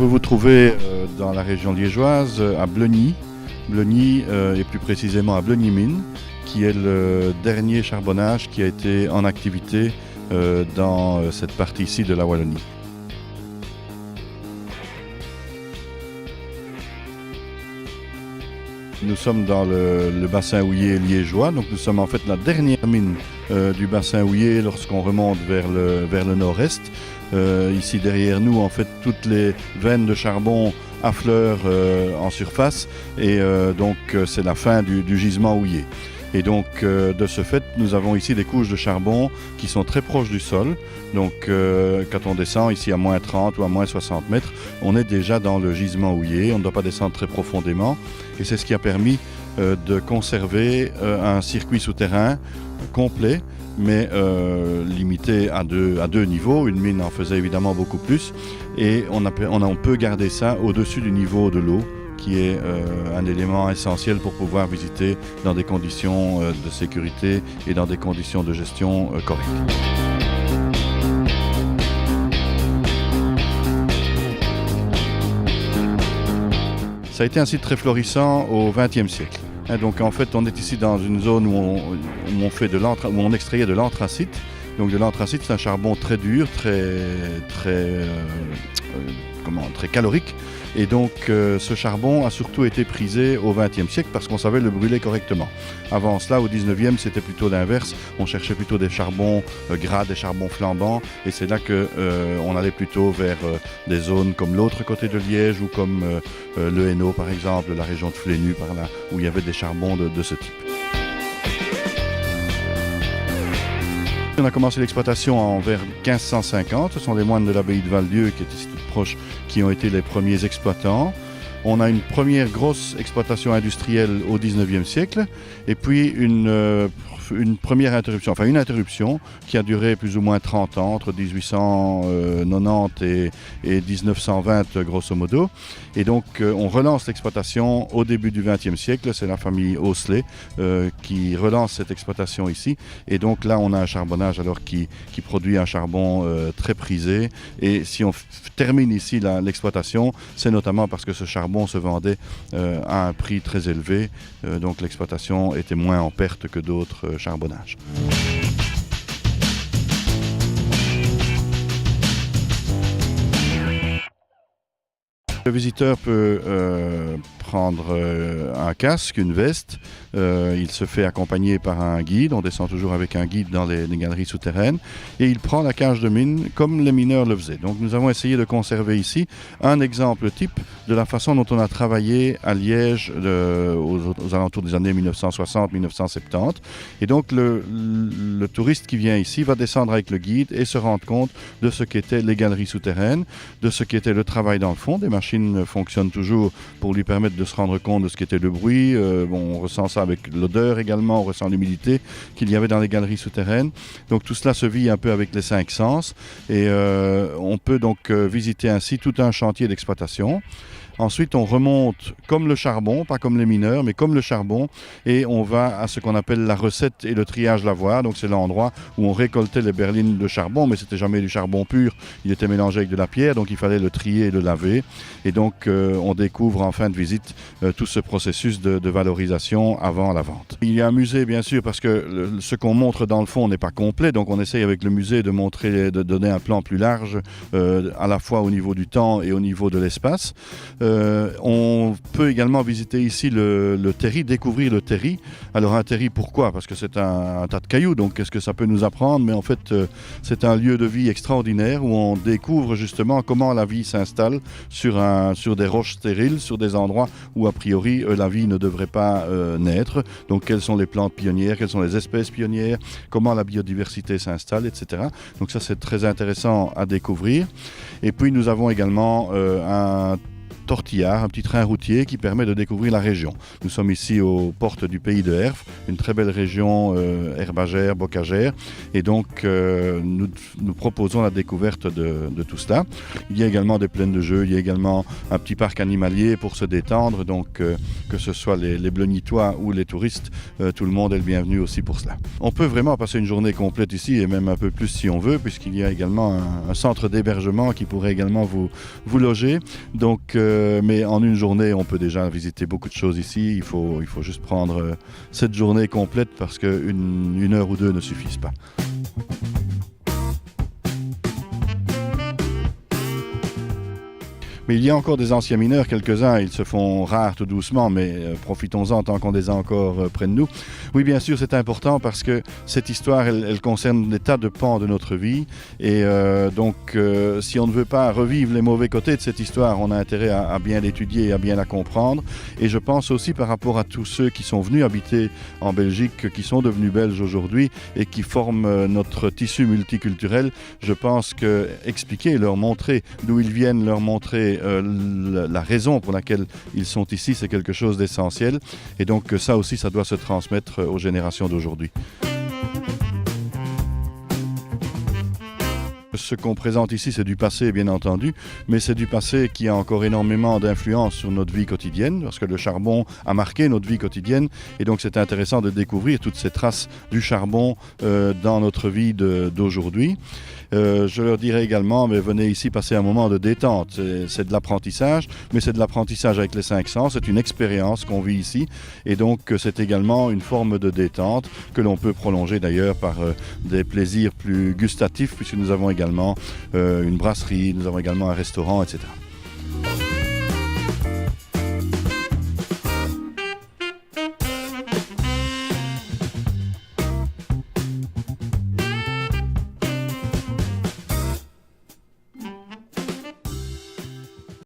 peux vous trouver dans la région liégeoise, à Bleugny, et plus précisément à Bleugny-Mines, qui est le dernier charbonnage qui a été en activité dans cette partie-ci de la Wallonie. Nous sommes dans le bassin houiller liégeois, donc nous sommes en fait la dernière mine du bassin houiller lorsqu'on remonte vers le nord-est. Ici derrière nous, en fait, toutes les veines de charbon affleurent en surface et donc c'est la fin du gisement houiller. Et donc de ce fait, nous avons ici des couches de charbon qui sont très proches du sol. Donc quand on descend ici à moins 30 ou à moins 60 mètres, on est déjà dans le gisement houiller. On ne doit pas descendre très profondément. Et c'est ce qui a permis de conserver un circuit souterrain complet, mais limité à deux niveaux. Une mine en faisait évidemment beaucoup plus. Et on peut garder ça au-dessus du niveau de l'eau, qui est un élément essentiel pour pouvoir visiter dans des conditions de sécurité et dans des conditions de gestion correctes. Ça a été un site très florissant au XXe siècle. Donc en fait, on est ici dans une zone où on extrayait de l'anthracite. Donc de l'anthracite, c'est un charbon très dur, très calorique. Et donc ce charbon a surtout été prisé au XXe siècle parce qu'on savait le brûler correctement. Avant cela, au XIXe, c'était plutôt l'inverse. On cherchait plutôt des charbons gras, des charbons flambants. Et c'est là qu'on allait plutôt vers des zones comme l'autre côté de Liège ou comme le Hainaut par exemple, la région de Flénu par là, où il y avait des charbons de ce type. On a commencé l'exploitation vers 1550. Ce sont les moines de l'abbaye de Val-Dieu, qui est ici toute proche, qui ont été les premiers exploitants. On a une première grosse exploitation industrielle au XIXe siècle et puis une première interruption, une interruption qui a duré plus ou moins 30 ans, entre 1890 et 1920 grosso modo. Et donc on relance l'exploitation au début du XXe siècle, c'est la famille Osselet qui relance cette exploitation ici. Et donc là on a un charbonnage alors qui produit un charbon très prisé. Et si on termine ici l'exploitation, c'est notamment parce que ce charbon se vendait à un prix très élevé, donc l'exploitation était moins en perte que d'autres charbonnages. Le visiteur peut prendre un casque, une veste. Il se fait accompagner par un guide. On descend toujours avec un guide dans les galeries souterraines. Et il prend la cage de mine comme les mineurs le faisaient. Donc nous avons essayé de conserver ici un exemple type de la façon dont on a travaillé à Liège aux alentours des années 1960-1970. Et donc le touriste qui vient ici va descendre avec le guide et se rendre compte de ce qu'étaient les galeries souterraines, de ce qu'était le travail dans le fond. Des machines fonctionnent toujours pour lui permettre de se rendre compte de ce qu'était le bruit. On ressent ça avec l'odeur également, on ressent l'humidité qu'il y avait dans les galeries souterraines. Donc tout cela se vit un peu avec les 5 sens et on peut donc visiter ainsi tout un chantier d'exploitation. Ensuite, on remonte comme le charbon, pas comme les mineurs, mais comme le charbon, et on va à ce qu'on appelle la recette et le triage lavoir. Donc c'est l'endroit où on récoltait les berlines de charbon, mais c'était jamais du charbon pur, il était mélangé avec de la pierre, donc il fallait le trier et le laver. Et donc on découvre en fin de visite tout ce processus de valorisation avant la vente. Il y a un musée bien sûr, parce que ce qu'on montre dans le fond n'est pas complet, donc on essaye avec le musée de donner un plan plus large, à la fois au niveau du temps et au niveau de l'espace. On peut également visiter ici le terri, découvrir le terri. Alors un terri, pourquoi? Parce que c'est un tas de cailloux, donc qu'est-ce que ça peut nous apprendre? Mais en fait, c'est un lieu de vie extraordinaire où on découvre justement comment la vie s'installe sur des roches stériles, sur des endroits où a priori la vie ne devrait pas naître. Donc quelles sont les plantes pionnières, quelles sont les espèces pionnières, comment la biodiversité s'installe, etc. Donc ça c'est très intéressant à découvrir. Et puis nous avons également un tortillard, un petit train routier qui permet de découvrir la région. Nous sommes ici aux portes du pays de Herve, une très belle région herbagère, bocagère, et donc nous proposons la découverte de tout cela. Il y a également des plaines de jeux, il y a également un petit parc animalier pour se détendre, donc que ce soit les Bleunitois ou les touristes, tout le monde est le bienvenu aussi pour cela. On peut vraiment passer une journée complète ici et même un peu plus si on veut, puisqu'il y a également un centre d'hébergement qui pourrait également vous loger. Donc, mais en une journée, on peut déjà visiter beaucoup de choses ici. Il faut juste prendre cette journée complète parce qu'une heure ou deux ne suffisent pas. Mais il y a encore des anciens mineurs, quelques-uns, ils se font rares tout doucement, mais profitons-en tant qu'on les a encore près de nous. Oui, bien sûr, c'est important parce que cette histoire, elle concerne des tas de pans de notre vie. Et donc, si on ne veut pas revivre les mauvais côtés de cette histoire, on a intérêt à bien l'étudier et à bien la comprendre. Et je pense aussi par rapport à tous ceux qui sont venus habiter en Belgique, qui sont devenus belges aujourd'hui et qui forment notre tissu multiculturel, je pense que expliquer, leur montrer d'où ils viennent, leur montrer la raison pour laquelle ils sont ici, c'est quelque chose d'essentiel. Et donc ça aussi, ça doit se transmettre aux générations d'aujourd'hui. Ce qu'on présente ici, c'est du passé, bien entendu, mais c'est du passé qui a encore énormément d'influence sur notre vie quotidienne, parce que le charbon a marqué notre vie quotidienne, et donc c'est intéressant de découvrir toutes ces traces du charbon dans notre vie d'aujourd'hui. Je leur dirais également, mais venez ici passer un moment de détente. C'est de l'apprentissage, mais c'est de l'apprentissage avec les 5 sens. C'est une expérience qu'on vit ici, et donc c'est également une forme de détente que l'on peut prolonger d'ailleurs par des plaisirs plus gustatifs, puisque nous avons également une brasserie, nous avons également un restaurant, etc.